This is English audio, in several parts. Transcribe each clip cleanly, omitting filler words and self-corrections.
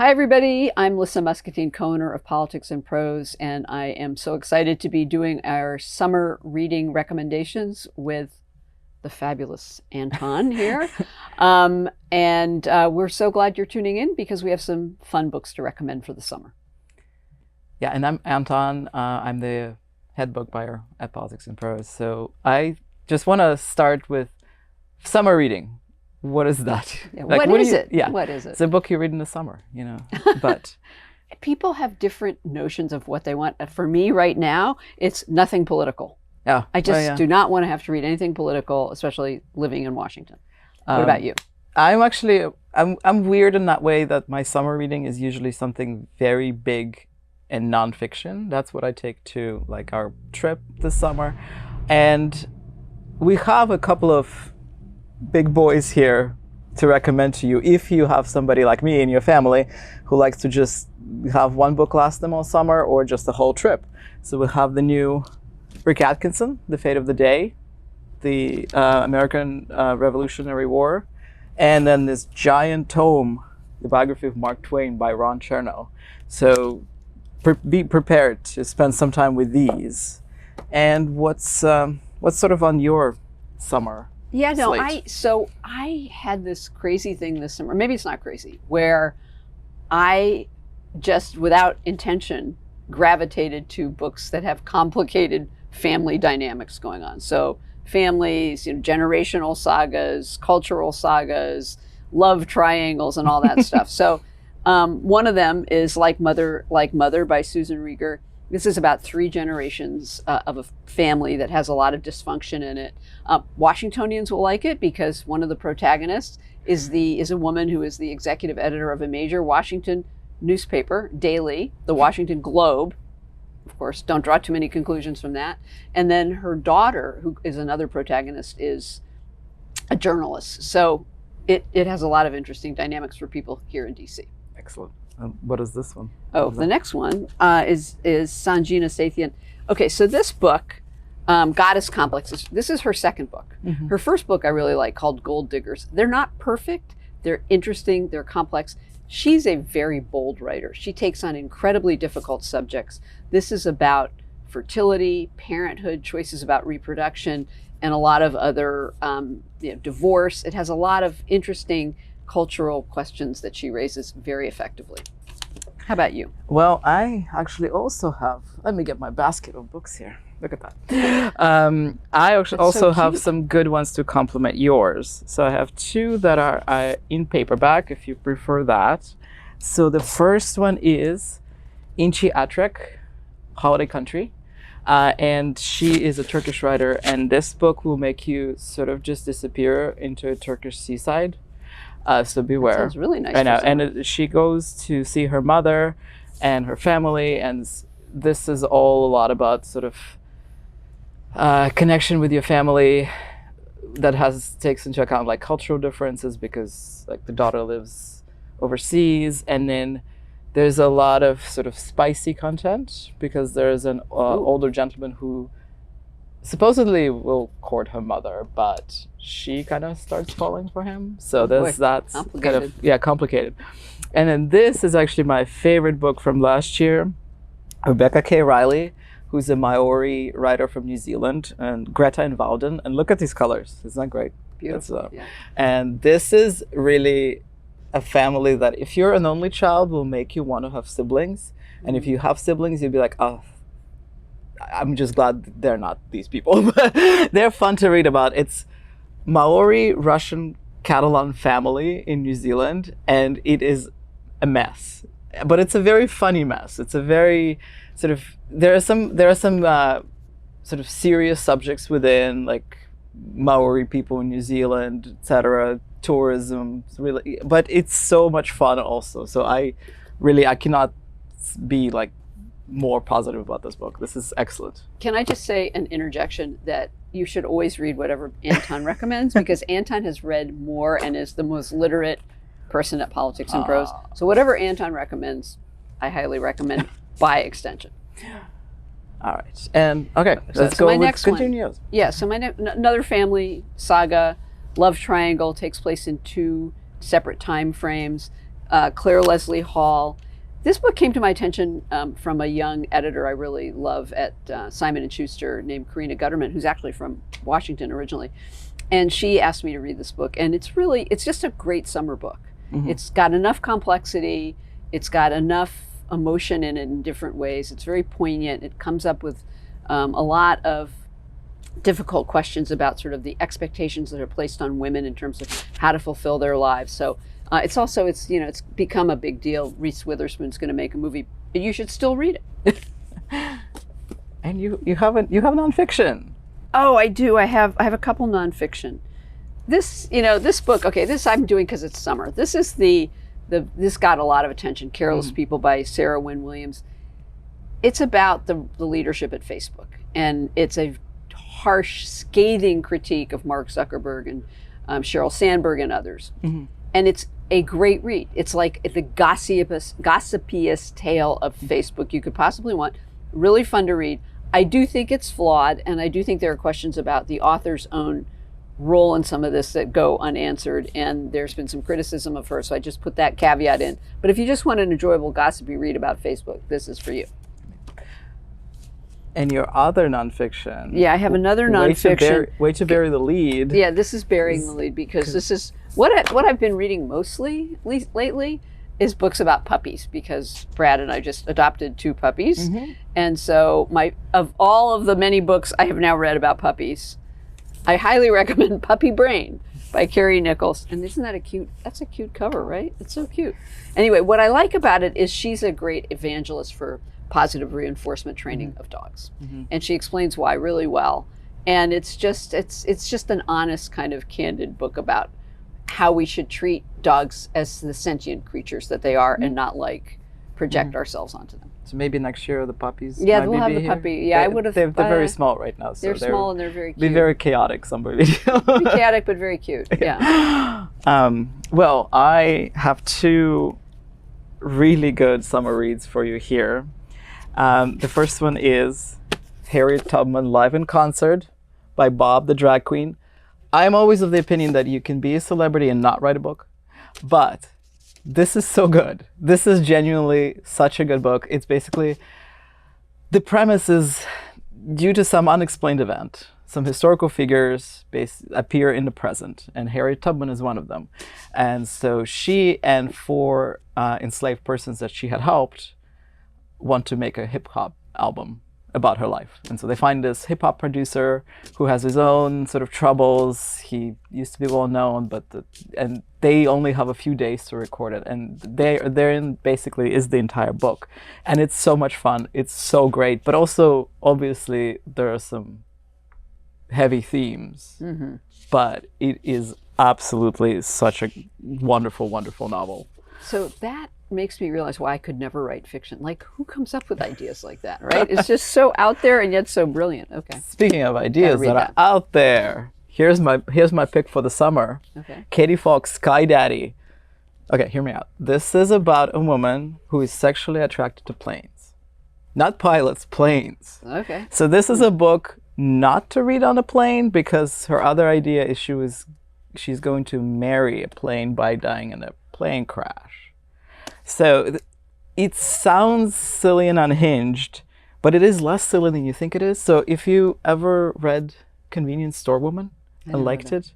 Hi, everybody. I'm Lissa Cohen of Politics and Prose, and I am so excited to be doing our summer reading recommendations with the fabulous Anton here. We're so glad you're tuning in because we have some fun books to recommend for the summer. Yeah, and I'm Anton. I'm the head book buyer at Politics and Prose. So I just want to start with summer reading. What is that? Yeah, like, what is it? Yeah, what is it? It's a book you read in the summer, you know. But people have different notions of what they want. For me, right now, it's nothing political. Yeah, I just do not want to have to read anything political, especially living in Washington. What about you? I'm actually I'm weird in that way that my summer reading is usually something very big and nonfiction. That's what I take to like our trip this summer, and we have a couple of big boys here to recommend to you if you have somebody like me in your family who likes to just have one book last them all summer or just the whole trip. So we have the new Rick Atkinson, The Fate of the Day, the American Revolutionary War, and then this giant tome, the biography of Mark Twain by Ron Chernow. So be prepared to spend some time with these. And what's sort of on your summer? Yeah, no, slate? I had this crazy thing this summer, maybe it's not crazy, where I just without intention gravitated to books that have complicated family dynamics going on. So families, generational sagas, cultural sagas, love triangles and all that stuff. So one of them is Like Mother by Susan Rieger. This is about 3 generations of a family that has a lot of dysfunction in it. Washingtonians will like it because one of the protagonists is a woman who is the executive editor of a major Washington newspaper, daily, the Washington Globe. Of course, don't draw too many conclusions from that. And then her daughter, who is another protagonist, is a journalist. So it has a lot of interesting dynamics for people here in DC. Excellent. What is this one? Oh, the next one is Sanjina Sathian. Okay, so this book, Goddess Complexes, this is her second book. Mm-hmm. Her first book I really like, called Gold Diggers. They're not perfect, they're interesting, they're complex. She's a very bold writer. She takes on incredibly difficult subjects. This is about fertility, parenthood, choices about reproduction, and a lot of other, divorce. It has a lot of interesting cultural questions that she raises very effectively. How about you? Well, I actually also have, let me get my basket of books here. Look at that. I also have some good ones to complement yours. So I have 2 that are in paperback, if you prefer that. So the first one is İnci Atrek, Holiday Country. And she is a Turkish writer, and this book will make you sort of just disappear into a Turkish seaside. So beware. That sounds really nice. I know. And she goes to see her mother and her family, and this is all a lot about sort of connection with your family that takes into account like cultural differences because like the daughter lives overseas, and then there's a lot of sort of spicy content because there's an older gentleman who supposedly will court her mother, but she kind of starts falling for him. So that's kind of complicated. And then this is actually my favorite book from last year, Rebecca K. Riley, who's a Maori writer from New Zealand, and Greta and Walden. And look at these colors. Isn't that great? Beautiful. Yeah. And this is really a family that if you're an only child will make you want to have siblings. Mm-hmm. And if you have siblings, you'll be like, oh, I'm just glad they're not these people. They're fun to read about. It's Maori Russian Catalan family in New Zealand, and it is a mess. But it's a very funny mess. It's a very sort of there are some sort of serious subjects within, like Maori people in New Zealand, etc. Tourism, really, but it's so much fun also. So I cannot be like more positive about this book. This is excellent. Can I just say an interjection that you should always read whatever Anton recommends, because Anton has read more and is the most literate person at Politics and Prose. So whatever Anton recommends, I highly recommend by extension. All right. And okay, let's go with continues. Yeah, so another family saga, love triangle, takes place in 2 separate time frames. Claire Leslie Hall. This book came to my attention from a young editor I really love at Simon & Schuster named Karina Gutterman, who's actually from Washington originally. And she asked me to read this book. And it's just a great summer book. Mm-hmm. It's got enough complexity. It's got enough emotion in it in different ways. It's very poignant. It comes up with a lot of difficult questions about sort of the expectations that are placed on women in terms of how to fulfill their lives. So it's become a big deal. Reese Witherspoon's going to make a movie, but you should still read it. And you have nonfiction. Oh, I do. I have a couple nonfiction. This book. Okay, this I'm doing because it's summer. This is this got a lot of attention. Careless People by Sarah Wynne Williams. It's about the leadership at Facebook, and it's a harsh, scathing critique of Mark Zuckerberg and Sheryl Sandberg and others. Mm-hmm. And it's a great read. It's like the gossipiest tale of Facebook you could possibly want. Really fun to read. I do think it's flawed, and I do think there are questions about the author's own role in some of this that go unanswered, and there's been some criticism of her, so I just put that caveat in. But if you just want an enjoyable gossipy read about Facebook, this is for you. And your other nonfiction. Yeah, I have another nonfiction. Way to bury the lead. Yeah, this is burying the lead because this is what I've been reading mostly lately is books about puppies, because Brad and I just adopted 2 puppies. Mm-hmm. And so of all of the many books I have now read about puppies, I highly recommend Puppy Brain by Carrie Nichols. And isn't that that's a cute cover, right? It's so cute. Anyway, what I like about it is she's a great evangelist for positive reinforcement training of dogs. Mm-hmm. And she explains why really well. And it's just an honest kind of candid book about how we should treat dogs as the sentient creatures that they are, and not project ourselves onto them. So maybe next year the puppies. Yeah, we'll have the puppy. Yeah, I would have. They're very small right now. So they're small and they're very cute. Be very chaotic. Somebody. Be chaotic, but very cute. Yeah. Well, I have 2 really good summer reads for you here. The first one is Harriet Tubman Live in Concert by Bob the Drag Queen. I'm always of the opinion that you can be a celebrity and not write a book, but this is so good. This is genuinely such a good book. It's basically, the premise is, due to some unexplained event, some historical figures appear in the present, and Harriet Tubman is one of them. And so she and 4 enslaved persons that she had helped want to make a hip-hop album about her life. And so they find this hip-hop producer who has his own sort of troubles. He used to be well known, and they only have a few days to record it. And therein basically is the entire book. And it's so much fun. It's so great. But also, obviously, there are some heavy themes. Mm-hmm. But it is absolutely such a wonderful, wonderful novel. So that makes me realize why I could never write fiction. Like, who comes up with ideas like that, right? It's just so out there and yet so brilliant. Okay. Speaking of ideas that are out there, here's my pick for the summer. Okay. Katie Falk's Sky Daddy. Okay, hear me out. This is about a woman who is sexually attracted to planes. Not pilots, planes. Okay. So this is a book not to read on a plane, because her other idea is she's going to marry a plane by dying in a plane crash. So it sounds silly and unhinged, but it is less silly than you think it is. So if you ever read Convenience Store Woman and liked it,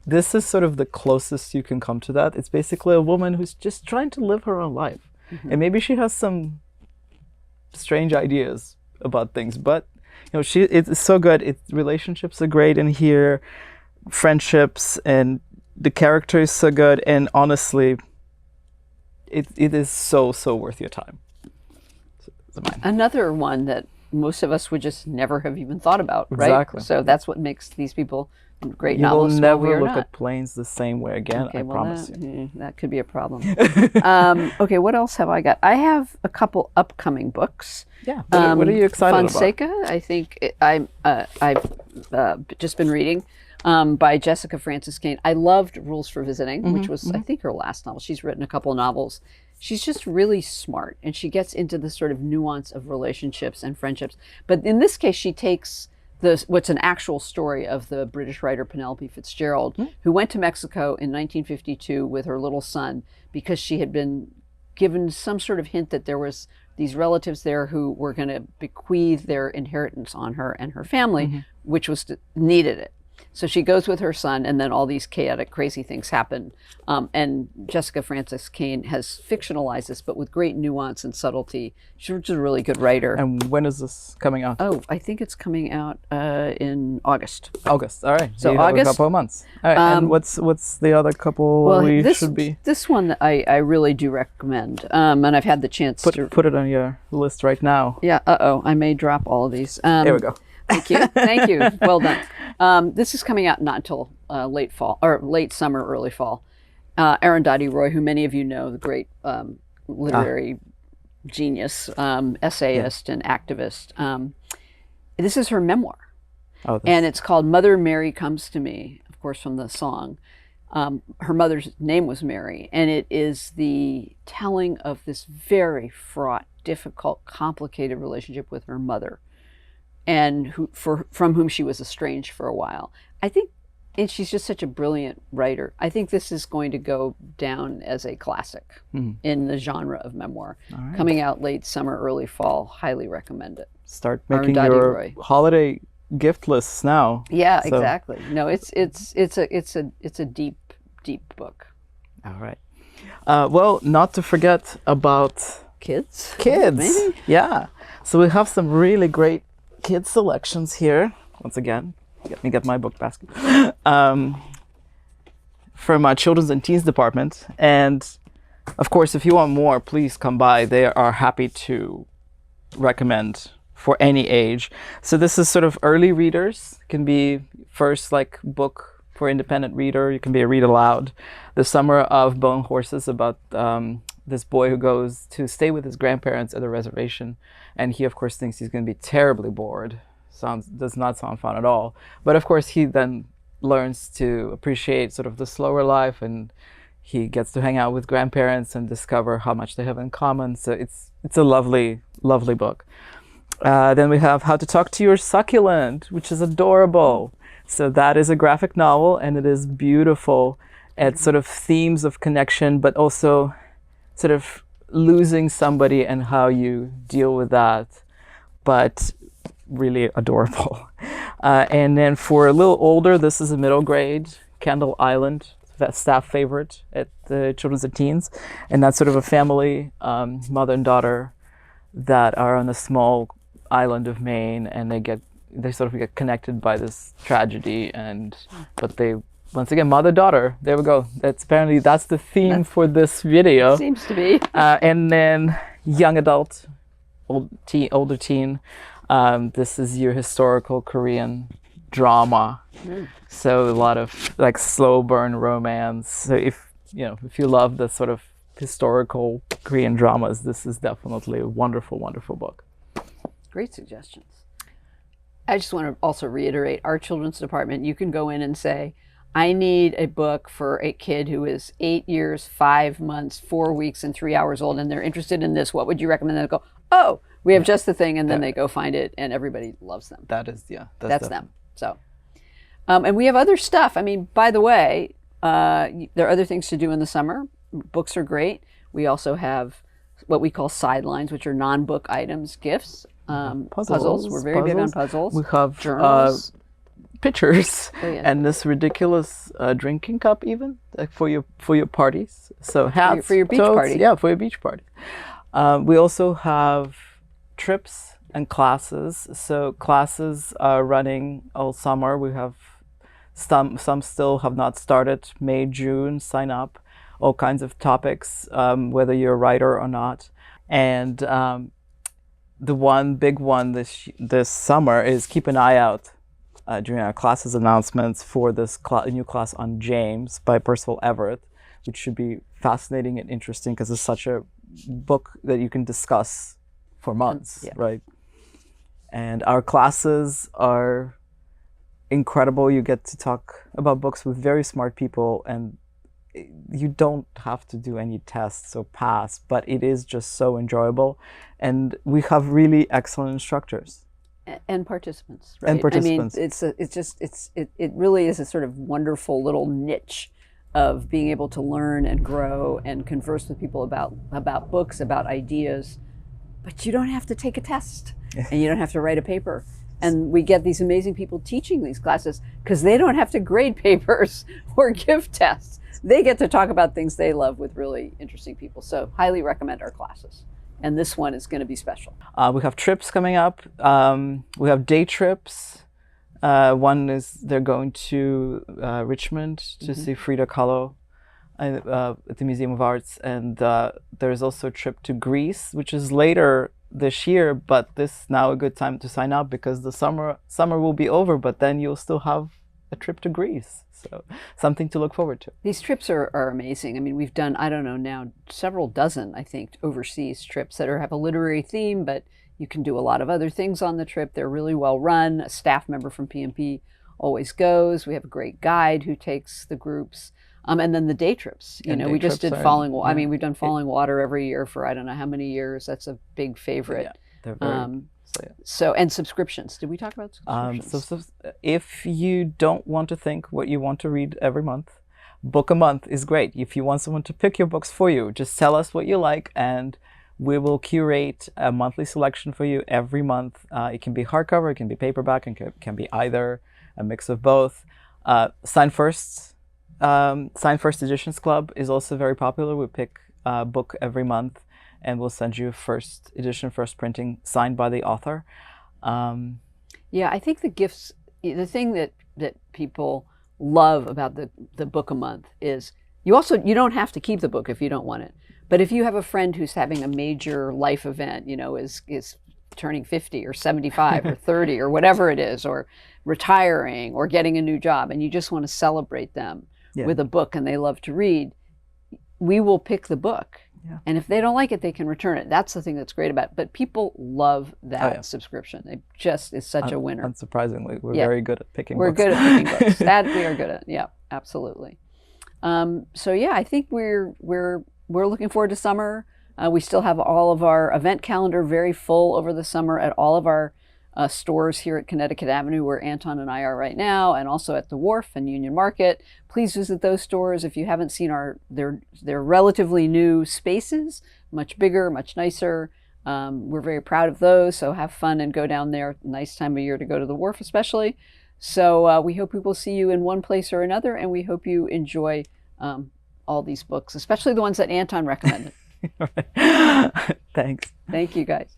this is sort of the closest you can come to that. It's basically a woman who's just trying to live her own life. Mm-hmm. And maybe she has some strange ideas about things, but it's so good. Relationships are great in here, friendships, and the character is so good. And honestly, it is so worth your time. So another one that most of us would just never have even thought about, right? Exactly. So that's what makes these people great novelists. You will never look at planes the same way again, I promise you. That could be a problem. Okay, what else have I got? I have a couple upcoming books. Yeah, what are you excited Fonseca, about? I think I've just been reading. By Jessica Francis Kane. I loved Rules for Visiting, which was, I think, her last novel. She's written a couple of novels. She's just really smart, and she gets into the sort of nuance of relationships and friendships. But in this case, she takes what's an actual story of the British writer Penelope Fitzgerald, who went to Mexico in 1952 with her little son because she had been given some sort of hint that there was these relatives there who were going to bequeath their inheritance on her and her family, which was needed it. So she goes with her son, and then all these chaotic, crazy things happen. And Jessica Francis Kane has fictionalized this, but with great nuance and subtlety. She's a really good writer. And when is this coming out? Oh, I think it's coming out in August. August. All right. So you have August. a couple of months. All right. And what's the other couple should be? This one I really do recommend, and I've had the chance to put it on your list right now. Yeah. I may drop all of these. There we go. Thank you. Thank you. Well done. This is coming out not until late fall or late summer, early fall. Arundhati Roy, who many of you know, the great literary genius, essayist and activist. This is her memoir. And it's called Mother Mary Comes to Me, of course, from the song. Her mother's name was Mary, and it is the telling of this very fraught, difficult, complicated relationship with her mother, and from whom she was estranged for a while. I think, and she's just such a brilliant writer. I think this is going to go down as a classic in the genre of memoir. Right. Coming out late summer, early fall. Highly recommend it. Start making your holiday gift lists now. Yeah, exactly. No, it's a deep book. All right. Well, not to forget about kids. Maybe. Yeah. So we have some really great kids selections here. Once again, let me get my book basket from our children's and teens department. And of course, if you want more, please come by. They are happy to recommend for any age. So this is sort of early readers. Can be first like book for independent reader. You can be a read aloud. The Summer of Bone Horses, about this boy who goes to stay with his grandparents at a reservation, and he of course thinks he's going to be terribly bored. Does not sound fun at all. But of course he then learns to appreciate sort of the slower life, and he gets to hang out with grandparents and discover how much they have in common. So it's a lovely book. Then we have How to Talk to Your Succulent, which is adorable. So that is a graphic novel, and it is beautiful at sort of themes of connection, but also sort of losing somebody and how you deal with that, but really adorable. And then for a little older, this is a middle grade, Candle Island, that staff favorite at the Children's and Teens. And that's sort of a family, mother and daughter, that are on a small island of Maine, and they sort of get connected by this tragedy, but they, once again, mother-daughter, there we go. That's the theme for this video. Seems to be. And then young adult, older teen. This is your historical Korean drama. So a lot of like slow burn romance. So if you love the sort of historical Korean dramas, this is definitely a wonderful, wonderful book. Great suggestions. I just want to also reiterate, our children's department, you can go in and say, I need a book for a kid who is 8 years, 5 months, 4 weeks, and 3 hours old, and they're interested in this. What would you recommend? And they go, oh, we have just the thing, and then they go find it, and everybody loves them. That's them. So, and we have other stuff. I mean, by the way, there are other things to do in the summer. Books are great. We also have what we call sidelines, which are non-book items, gifts. Puzzles. We're very big on puzzles. We have journals, pictures, and this ridiculous drinking cup, even like for your parties. So hats for your beach party. Yeah, for your beach party. We also have trips and classes. So classes are running all summer. We have some still have not started. May, June, sign up. All kinds of topics, whether you're a writer or not, and the one big one this summer is keep an eye out during our classes announcements for this new class on James by Percival Everett, which should be fascinating and interesting because it's such a book that you can discuss for months, right? And our classes are incredible. You get to talk about books with very smart people, and you don't have to do any tests or pass, but it is just so enjoyable. And we have really excellent instructors. And participants, right? And participants. I mean, it really is a sort of wonderful little niche of being able to learn and grow and converse with people about books, about ideas, but you don't have to take a test and you don't have to write a paper. And we get these amazing people teaching these classes because they don't have to grade papers or give tests. They get to talk about things they love with really interesting people. So highly recommend our classes. And this one is going to be special. We have trips coming up. We have day trips. One is they're going to Richmond to see Frida Kahlo at the Museum of Arts. And there's also a trip to Greece, which is later this year, but this is now a good time to sign up because the summer will be over, but then you'll still have a trip to Greece. So something to look forward to. These trips are amazing. I mean, we've done, I don't know now, several dozen, I think, overseas trips that have a literary theme, but you can do a lot of other things on the trip. They're really well run. A staff member from PMP always goes. We have a great guide who takes the groups. And then the day trips. You know, we just did Falling Water. I mean, we've done Falling Water every year for I don't know how many years. That's a big favorite. Yeah, they're very, so, and subscriptions. Did we talk about subscriptions? So if you don't want to think what you want to read every month, book a month is great. If you want someone to pick your books for you, just tell us what you like and we will curate a monthly selection for you every month. It can be hardcover, it can be paperback, and can be either, a mix of both. Sign First Editions Club is also very popular. We pick a book every month and we'll send you first edition, first printing, signed by the author. Yeah, I think the gifts, the thing that people love about the book a month is you don't have to keep the book if you don't want it. But if you have a friend who's having a major life event, you know, is turning 50 or 75 or 30 or whatever it is, or retiring or getting a new job, and you just want to celebrate them with a book and they love to read, we will pick the book. Yeah. And if they don't like it, they can return it. That's the thing that's great about it. But people love that subscription. It just is such a winner. Unsurprisingly, we're very good at picking books. We're good at picking books. That we are good at. Yeah, absolutely. So yeah, I think we're looking forward to summer. We still have all of our event calendar very full over the summer at all of our stores here at Connecticut Avenue, where Anton and I are right now, and also at the Wharf and Union Market. Please visit those stores if you haven't seen they're relatively new spaces, much bigger, much nicer. We're very proud of those, so have fun and go down there. Nice time of year to go to the Wharf especially. So we hope we will see you in one place or another, and we hope you enjoy all these books, especially the ones that Anton recommended. Thanks. Thank you, guys.